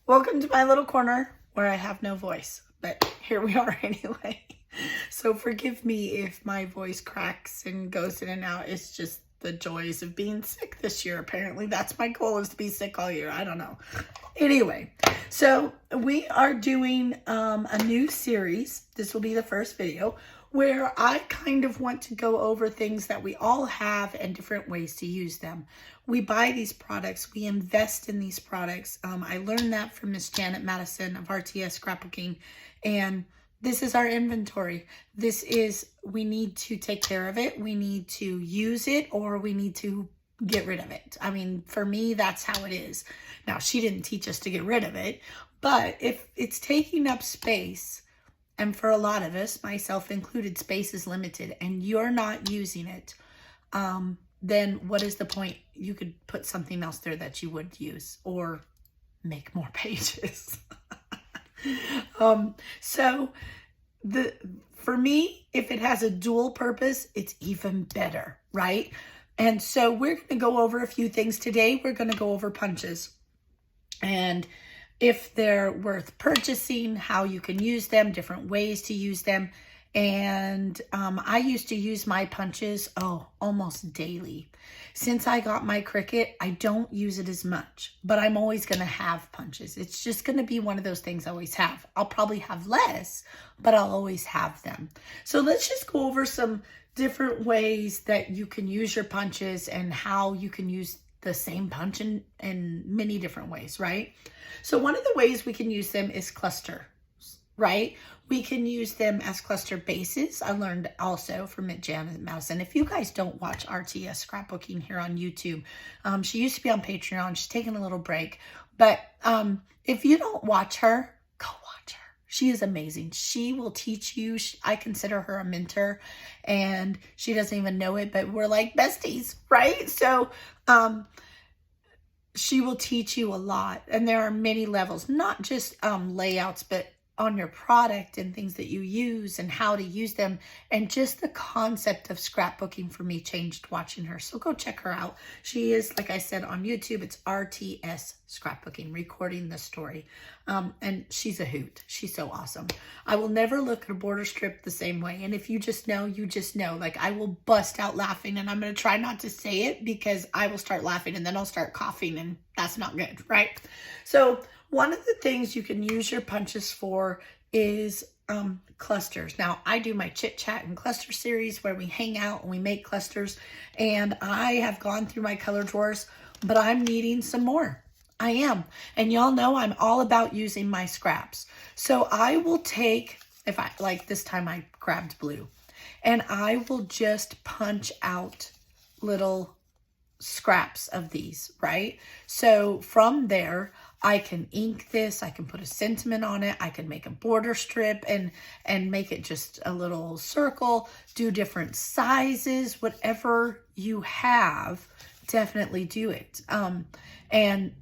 Welcome to my little corner where I have no voice, but here we are anyway. So forgive me if my voice cracks and goes in and out. It's just the joys of being sick this year. Apparently that's my goal, is to be sick all year. I don't know. Anyway, so we are doing a new series. This will be the first video where I kind of want to go over things that we all have and different ways to use them. We buy these products, we invest in these products. I learned that from Miss Janet Madison of RTS Scrapbooking, and this is our inventory. We need to take care of it. We need to use it, or we need to get rid of it. I mean, for me, that's how it is. Now, she didn't teach us to get rid of it, but if it's taking up space, and for a lot of us, myself included, space is limited and you're not using it, then what is the point? You could put something else there that you would use, or make more pages. For me, if it has a dual purpose, it's even better, right? And so we're going to go over a few things today. We're going to go over punches and if they're worth purchasing, how you can use them, different ways to use them. And I used to use my punches, almost daily. Since I got my Cricut, I don't use it as much, but I'm always going to have punches. It's just going to be one of those things I always have. I'll probably have less, but I'll always have them. So let's just go over some different ways that you can use your punches and how you can use the same punch in many different ways, right? So one of the ways we can use them is cluster, right? We can use them as cluster bases. I learned also from Janet Madison. If you guys don't watch RTS Scrapbooking here on YouTube, she used to be on Patreon. She's taking a little break. But if you don't watch her, go watch her. She is amazing. She will teach you. I consider her a mentor, and she doesn't even know it, but we're like besties, right? So she will teach you a lot, and there are many levels, not just layouts, but on your product and things that you use and how to use them. And just the concept of scrapbooking for me changed watching her. So go check her out. She is, like I said, on YouTube. It's RTS Scrapbooking, recording the story. And she's a hoot. She's so awesome. I will never look at a border strip the same way. And if you just know, you just know. Like, I will bust out laughing, and I'm going to try not to say it because I will start laughing and then I'll start coughing, and that's not good, right? So one of the things you can use your punches for is clusters. Now, I do my chit chat and cluster series where we hang out and we make clusters, and I have gone through my color drawers, but I'm needing some more. I am. And y'all know I'm all about using my scraps. So I will take, like this time I grabbed blue, and I will just punch out little scraps of these, right? So from there, I can ink this, I can put a sentiment on it, I can make a border strip and make it just a little circle, do different sizes, whatever you have, definitely do it. And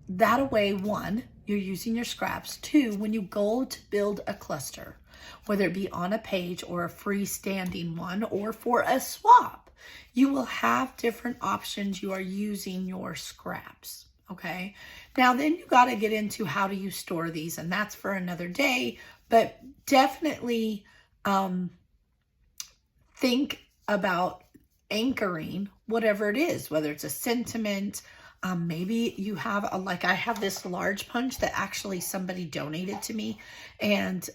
that way, one, you're using your scraps. Two, when you go to build a cluster, whether it be on a page or a freestanding one or for a swap, you will have different options. You are using your scraps, okay? Now, then you got to get into how do you store these, and that's for another day, but definitely think about anchoring whatever it is, whether it's a sentiment. Maybe you have, like I have this large punch that actually somebody donated to me, and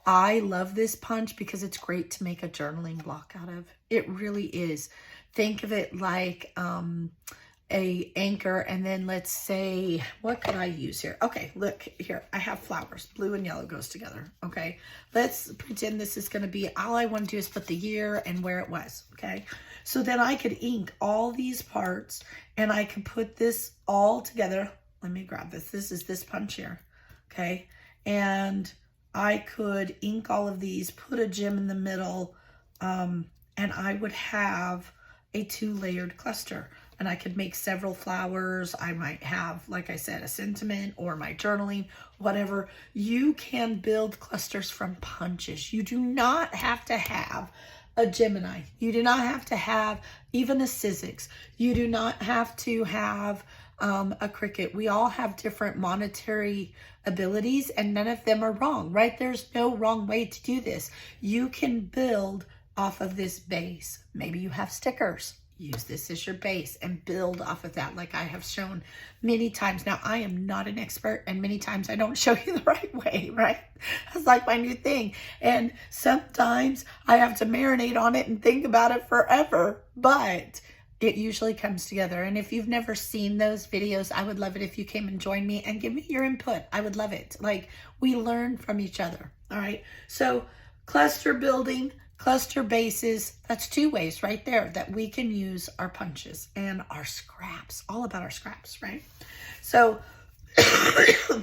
I love this punch because it's great to make a journaling block out of. It really is. Think of it like a anchor, and then let's say, what could I use here? Okay, look here. I have flowers. Blue and yellow goes together, okay? Let's pretend this is going to be, all I want to do is put the year and where it was, okay? So then I could ink all these parts, and I can put this all together. Let me grab this. This is this punch here, okay? And I could ink all of these, put a gem in the middle, and I would have a 2-layered cluster. And I could make several flowers. I might have, like I said, a sentiment or my journaling, whatever. You can build clusters from punches. You do not have to have a Gemini. You do not have to have even a Sizzix. You do not have to have a Cricut. We all have different monetary abilities, and none of them are wrong, right? There's no wrong way to do this. You can build off of this base. Maybe you have stickers. Use this as your base and build off of that, like I have shown many times. Now, I am not an expert, and many times I don't show you the right way, right? That's like my new thing. And sometimes I have to marinate on it and think about it forever, but it usually comes together. And if you've never seen those videos, I would love it if you came and joined me and give me your input. I would love it. Like, we learn from each other. All right. So cluster building, cluster bases, that's two ways right there that we can use our punches and our scraps, all about our scraps, right? So,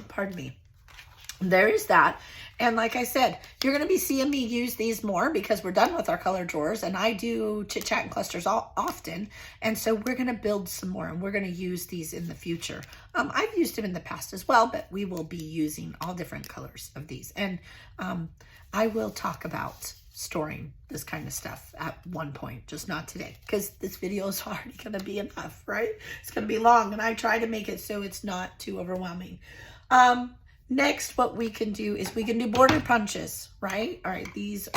pardon me. There is that. And like I said, you're going to be seeing me use these more because we're done with our color drawers, and I do chit chat and clusters often. And so we're going to build some more, and we're going to use these in the future. I've used them in the past as well, but we will be using all different colors of these. And I will talk about storing this kind of stuff at one point, just not today, because this video is already going to be enough, right? It's going to be long, and I try to make it so it's not too overwhelming. Next, what we can do is we can do border punches, right? All right, these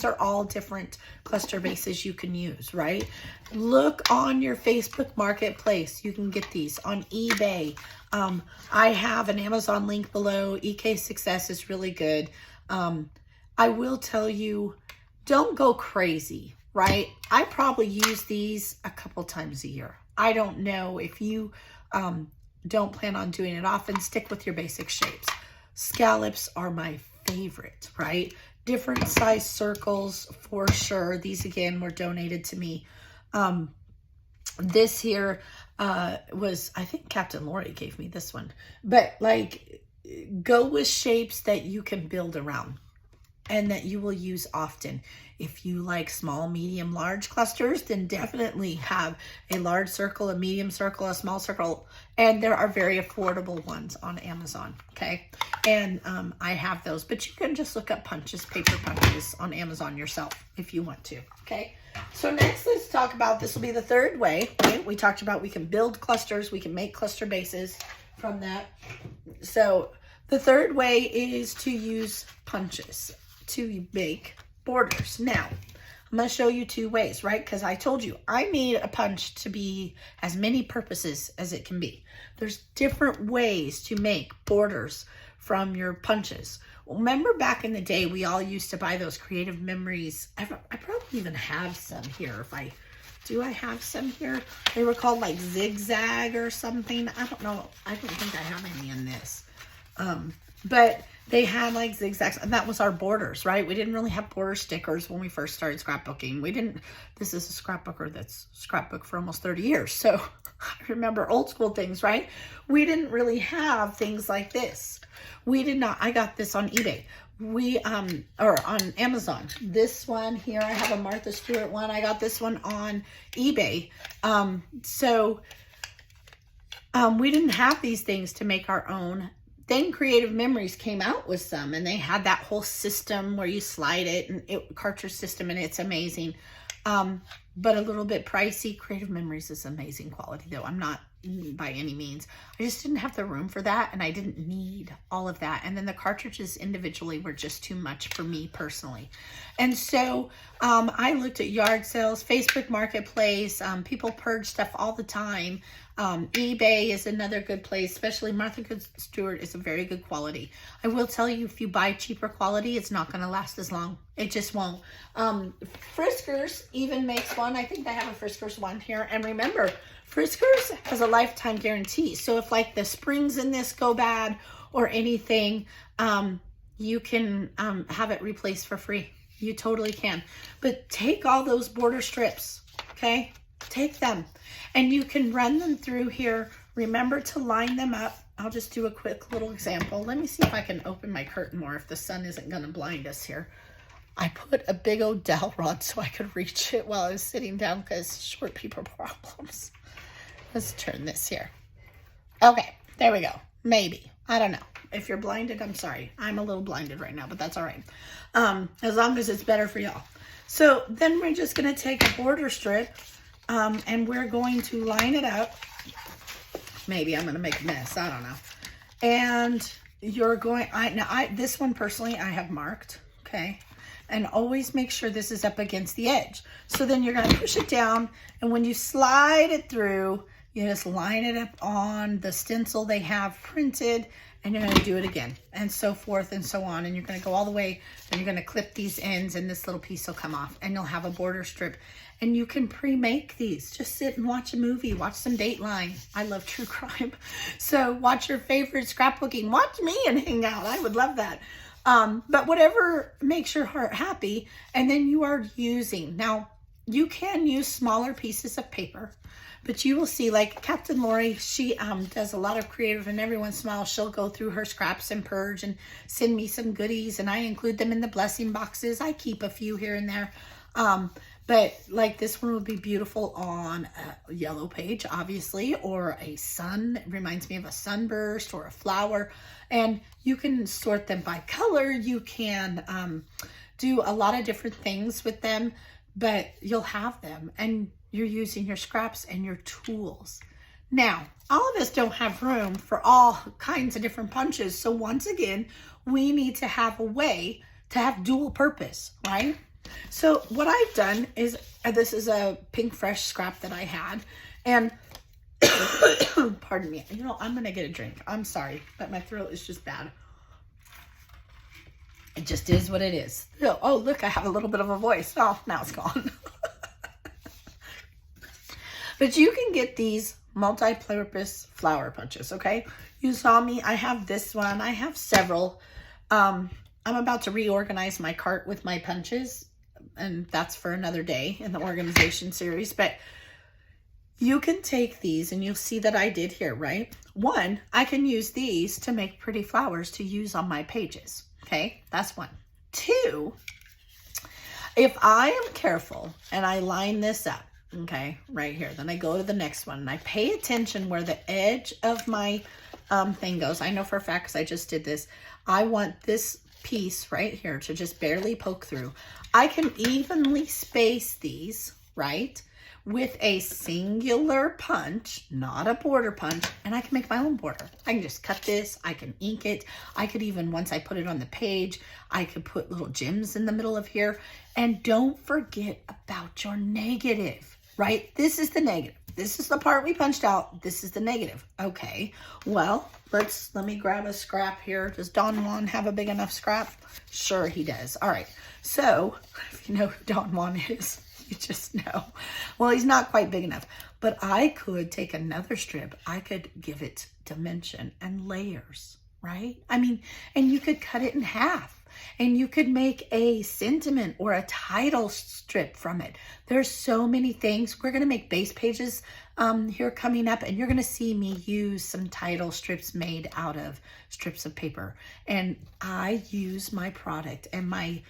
are all different cluster bases you can use, right? Look on your Facebook Marketplace. You can get these on eBay. I have an Amazon link below. EK Success is really good. I will tell you, don't go crazy, right? I probably use these a couple times a year. I don't know if you don't plan on doing it often. Stick with your basic shapes. Scallops are my favorite, right? Different size circles for sure. These again were donated to me. This here was, I think Captain Lori gave me this one, but like, go with shapes that you can build around and that you will use often. If you like small, medium, large clusters, then definitely have a large circle, a medium circle, a small circle, and there are very affordable ones on Amazon, okay? And I have those, but you can just look up punches, paper punches on Amazon yourself if you want to, okay? So next, let's talk about, this will be the third way, right? We talked about we can build clusters, we can make cluster bases from that. So the third way is to use punches to make borders. Now, I'm going to show you two ways, right? Because I told you, I made a punch to be as many purposes as it can be. There's different ways to make borders from your punches. Remember back in the day, we all used to buy those Creative Memories. I probably even have some here. Do I have some here? They were called like Zigzag or something. I don't know. I don't think I have any in this. But they had like zigzags, and that was our borders, right? We didn't really have border stickers when we first started scrapbooking. This is a scrapbooker that's scrapbooked for almost 30 years. So I remember old school things, right? We didn't really have things like this. We did not. I got this on eBay. Or on Amazon. This one here, I have a Martha Stewart one. I got this one on eBay. We didn't have these things to make our own. Then Creative Memories came out with some, and they had that whole system where you slide it, and cartridge system, and it's amazing. But a little bit pricey. Creative Memories is amazing quality though. I'm not by any means. I just didn't have the room for that, and I didn't need all of that. And then the cartridges individually were just too much for me personally. And so I looked at yard sales, Facebook Marketplace. People purge stuff all the time. eBay is another good place, especially Martha Stewart is a very good quality. I will tell you, if you buy cheaper quality, it's not going to last as long. It just won't. Friskers even makes one. I think they have a Friskers one here. And remember, Friskers has a lifetime guarantee. So if like the springs in this go bad or anything, you can have it replaced for free. You totally can. But take all those border strips, okay? Take them and you can run them through here. Remember to line them up. I'll just do a quick little example. Let me see if I can open my curtain more if the sun isn't going to blind us here. I put a big old dowel rod so I could reach it while I was sitting down because short people problems. Let's turn this here. Okay, there we go. Maybe. I don't know. If you're blinded, I'm sorry. I'm a little blinded right now, but that's all right. As long as it's better for y'all. So then we're just going to take a border strip and we're going to line it up maybe I'm going to make a mess. I don't know. And you're going, this one personally, I have marked, okay? And always make sure this is up against the edge. So then you're going to push it down, and when you slide it through, you just line it up on the stencil they have printed, and you're going to do it again, and so forth and so on. And you're going to go all the way, and you're going to clip these ends, and this little piece will come off, and you'll have a border strip. And you can pre-make these. Just sit and watch a movie, watch some Dateline. I love true crime. So watch your favorite scrapbooking. Watch me and hang out. I would love that. But whatever makes your heart happy, and then you are using. Now, you can use smaller pieces of paper, but you will see, like Captain Lori, she does a lot of creative, and every once in a while she'll go through her scraps and purge and send me some goodies, and I include them in the blessing boxes. I keep a few here and there. But like this one would be beautiful on a yellow page, obviously, or a sun. It reminds me of a sunburst or a flower. And you can sort them by color. You can do a lot of different things with them, but you'll have them, and you're using your scraps and your tools. Now, all of us don't have room for all kinds of different punches. So once again, we need to have a way to have dual purpose, right? So what I've done is, this is a pink fresh scrap that I had, and pardon me, you know, I'm going to get a drink. I'm sorry, but my throat is just bad. It just is what it is. Oh, look, I have a little bit of a voice. Oh, now it's gone. But you can get these multi-purpose flower punches, okay? You saw me. I have this one. I have several. I'm about to reorganize my cart with my punches, and that's for another day in the organization series. But you can take these, and you'll see that I did here, right? One, I can use these to make pretty flowers to use on my pages, okay? That's one. Two, if I am careful and I line this up, okay, right here, then I go to the next one, and I pay attention where the edge of my thing goes. I know for a fact, because I just did this, I want this piece right here to just barely poke through. I can evenly space these, right, with a singular punch, not a border punch, and I can make my own border. I can just cut this, I can ink it. I could even, once I put it on the page, I could put little gems in the middle of here. And don't forget about your negative, right? This is the negative. This is the part we punched out. This is the negative. Okay, well, let me grab a scrap here. Does Don Juan have a big enough scrap? Sure he does. All right, so if you know who Don Juan is, you just know. Well, he's not quite big enough, but I could take another strip. I could give it dimension and layers, right? I mean, and you could cut it in half, and you could make a sentiment or a title strip from it. There's so many things. We're going to make base pages here coming up, and you're going to see me use some title strips made out of strips of paper. And I use my product and my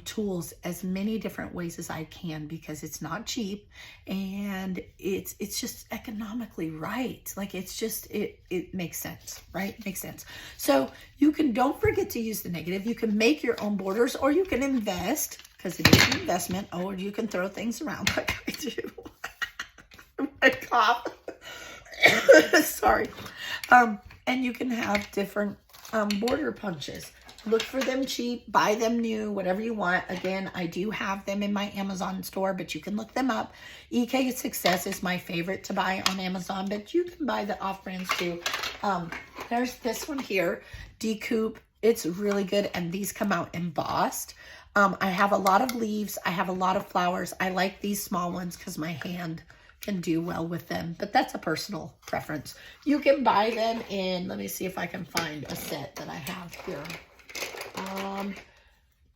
tools as many different ways as I can, because it's not cheap, and it's just economically right. Like, it's just, it makes sense, right? Makes sense. So you can, don't forget to use the negative. You can make your own borders, or you can invest, because it is an investment, or you can throw things around like I do. My cough. Sorry. And you can have different border punches. Look for them cheap, buy them new, whatever you want. Again, I do have them in my Amazon store, but you can look them up. EK Success is my favorite to buy on Amazon, but you can buy the off-brands too. There's this one here, Decoupe. It's really good, and these come out embossed. I have a lot of leaves. I have a lot of flowers. I like these small ones because my hand can do well with them, but that's a personal preference. You can buy them in, let me see if I can find a set that I have here.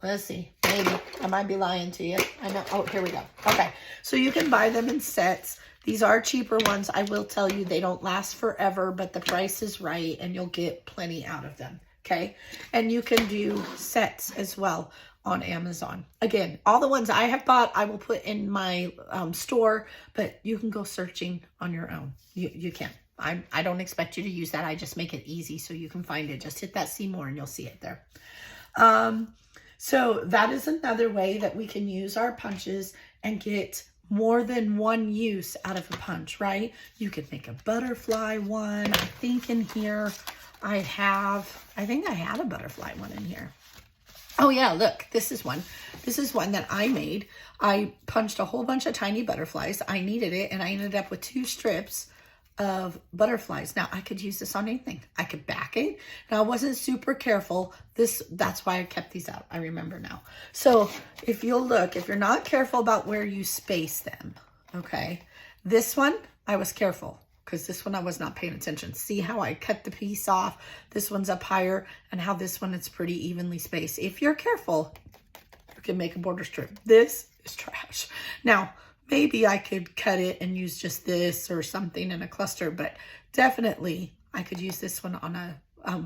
Let's see, maybe I might be lying to you. I know. Oh, here we go. Okay, so you can buy them in sets. These are cheaper ones. I will tell you, they don't last forever, but the price is right, and you'll get plenty out of them. Okay, and you can do sets as well on Amazon. Again, all the ones I have bought, I will put in my store, but you can go searching on your own. You can. I don't expect you to use that. I just make it easy so you can find it. Just hit that see more and you'll see it there. So that is another way that we can use our punches and get more than one use out of a punch, right? You could make a butterfly one. I think in here I think I had a butterfly one in here. Oh yeah, look, this is one. This is one that I made. I punched a whole bunch of tiny butterflies. I needed it, and I ended up with 2 strips of butterflies. Now I could use this on anything. I could back it. Now I wasn't super careful. That's why I kept these out. I remember now. So if you'll look, if you're not careful about where you space them, okay, this one I was careful, because this one I was not paying attention. See how I cut the piece off? This one's up higher, and how this one it's pretty evenly spaced. If you're careful, you can make a border strip. This is trash. Now maybe I could cut it and use just this or something in a cluster, but definitely I could use this one on a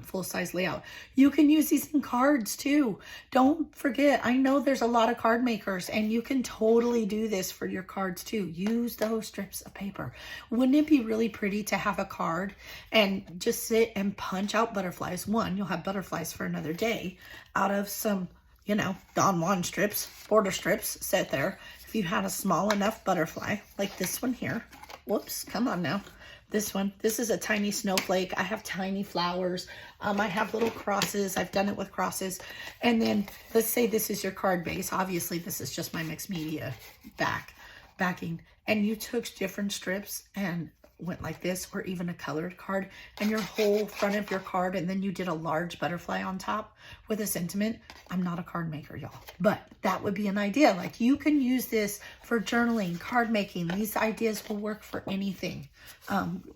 full-size layout. You can use these in cards too. Don't forget, I know there's a lot of card makers, and you can totally do this for your cards too. Use those strips of paper. Wouldn't it be really pretty to have a card and just sit and punch out butterflies? One, you'll have butterflies for another day out of some, you know, Don Juan strips, border strips, set there. If you had a small enough butterfly, like this one here, whoops, come on now. This one, this is a tiny snowflake. I have tiny flowers. I have little crosses. I've done it with crosses. And then let's say this is your card base. Obviously, this is just my mixed media backing. And you took different strips and went like this, or even a colored card, and your whole front of your card, and then you did a large butterfly on top with a sentiment. I'm not a card maker, y'all, but that would be an idea. Like, you can use this for journaling, card making. These ideas will work for anything.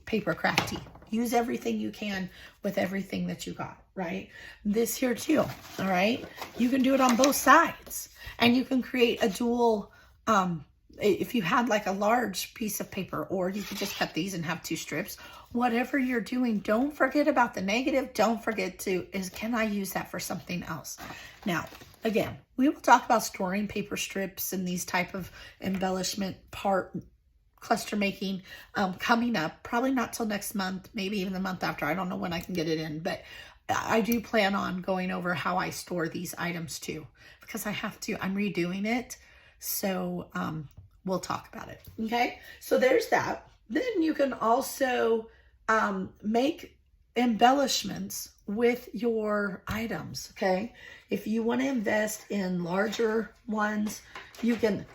Paper crafty. Use everything you can with everything that you got, right? This here too, all right? You can do it on both sides, and you can create a dual, if you had like a large piece of paper, or you could just cut these and have 2 strips. Whatever you're doing, don't forget about the negative. Don't forget can I use that for something else? Now, again, we will talk about storing paper strips and these type of embellishment cluster making coming up. Probably not till next month, maybe even the month after. I don't know when I can get it in, but I do plan on going over how I store these items too, because I have to. I'm redoing it. So, we'll talk about it. Okay. So there's that. Then you can also make embellishments with your items. Okay. If you want to invest in larger ones, you can,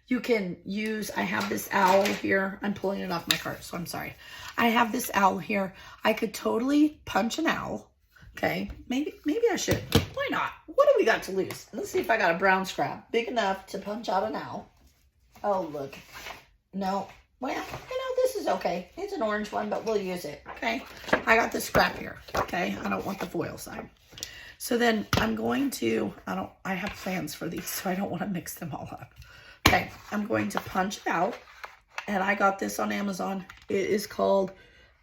you can use, I have this owl here. I'm pulling it off my cart, so I'm sorry. I have this owl here. I could totally punch an owl. Okay, maybe I should. Why not? What do we got to lose? Let's see if I got a brown scrap big enough to punch out an owl. Oh, look. No. Well, you know, this is okay. It's an orange one, but we'll use it. Okay. I got the scrap here. Okay. I don't want the foil side. So then I'm going to, I have plans for these, so I don't want to mix them all up. Okay. I'm going to punch it out, and I got this on Amazon. It is called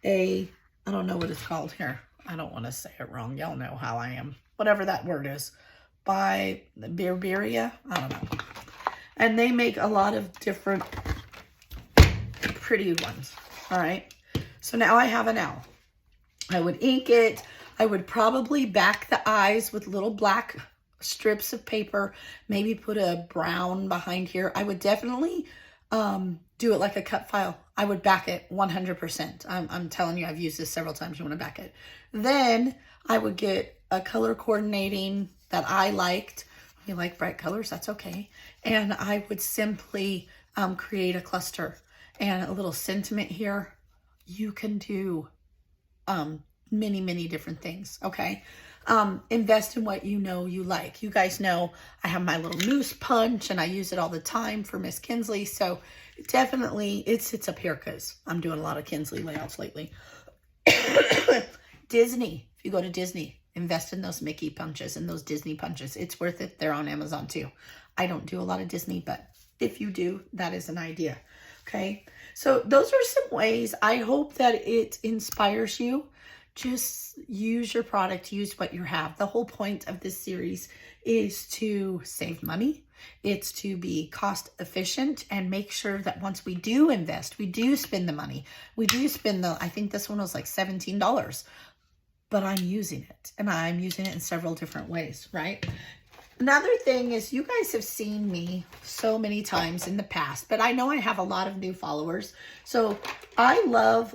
I don't know what it's called here. I don't want to say it wrong. Y'all know how I am. Whatever that word is. By Birberia. I don't know. And they make a lot of different pretty ones. All right. So now I have an owl. I would ink it. I would probably back the eyes with little black strips of paper. Maybe put a brown behind here. I would definitely do it like a cut file. I would back it 100%. I'm telling you, I've used this several times. You want to back it. Then I would get a color coordinating that I liked. You like bright colors, that's okay. And I would simply create a cluster and a little sentiment here. You can do many, many different things, okay? Invest in what you know you like. You guys know I have my little moose punch, and I use it all the time for Miss Kinsley. So definitely it sits up here because I'm doing a lot of Kinsley layouts lately. Disney, if you go to Disney, invest in those Mickey punches and those Disney punches. It's worth it. They're on Amazon too. I don't do a lot of Disney, but if you do, that is an idea. Okay. So those are some ways. I hope that it inspires you. Just use your product, use what you have. The whole point of this series is to save money. It's to be cost efficient and make sure that once we do invest, we do spend the money. We do spend I think this one was like $17, but I'm using it, and I'm using it in several different ways, right? Another thing is, you guys have seen me so many times in the past, but I know I have a lot of new followers. So I love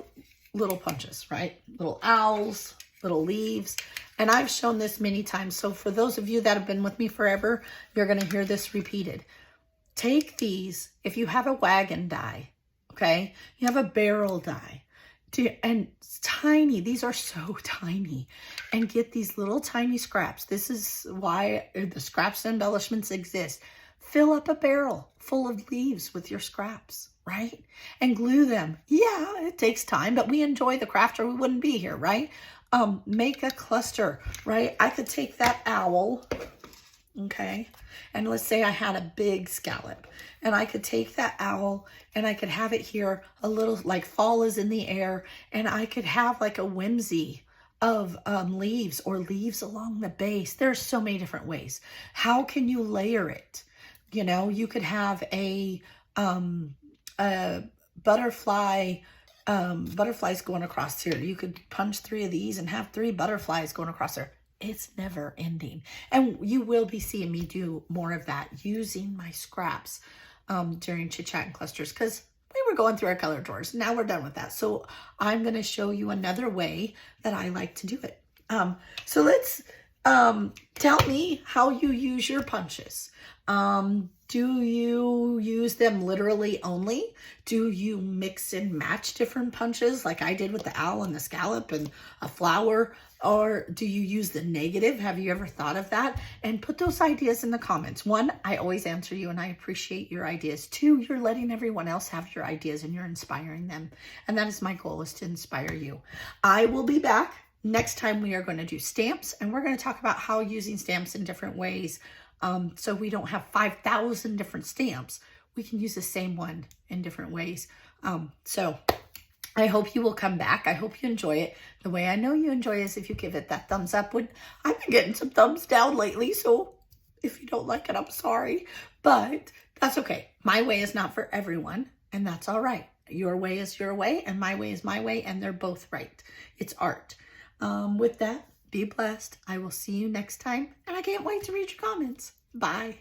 little punches, right? Little owls, little leaves. And I've shown this many times. So for those of you that have been with me forever, you're going to hear this repeated. Take these, if you have a wagon die, okay? You have a barrel die. And it's tiny. These are so tiny. And get these little tiny scraps. This is why the scraps and embellishments exist. Fill up a barrel full of leaves with your scraps, right? And glue them. Yeah, it takes time, but we enjoy the craft or we wouldn't be here, right? Make a cluster, right? I could take that owl, okay? And let's say I had a big scallop, and I could take that owl and I could have it here a little, like fall is in the air, and I could have like a whimsy of leaves or leaves along the base. There's so many different ways. How can you layer it? You know, you could have a butterfly, butterflies going across here. You could punch 3 of these and have 3 butterflies going across there. It's never ending. And you will be seeing me do more of that using my scraps during Chit Chat and Clusters, because we were going through our color drawers. Now we're done with that. So I'm going to show you another way that I like to do it. So let's tell me how you use your punches. Do you use them literally only? Do you mix and match different punches like I did with the owl and the scallop and a flower? Or do you use the negative? Have you ever thought of that? And put those ideas in the comments. 1, I always answer you and I appreciate your ideas. 2, you're letting everyone else have your ideas and you're inspiring them. And that is my goal, is to inspire you. I will be back. Next time we are going to do stamps, and we're going to talk about how using stamps in different ways. So we don't have 5,000 different stamps. We can use the same one in different ways. So I hope you will come back. I hope you enjoy it. The way I know you enjoy is if you give it that thumbs up. I've been getting some thumbs down lately, so if you don't like it, I'm sorry. But that's okay. My way is not for everyone, and that's all right. Your way is your way, and my way is my way, and they're both right. It's art. With that, be blessed. I will see you next time, and I can't wait to read your comments. Bye.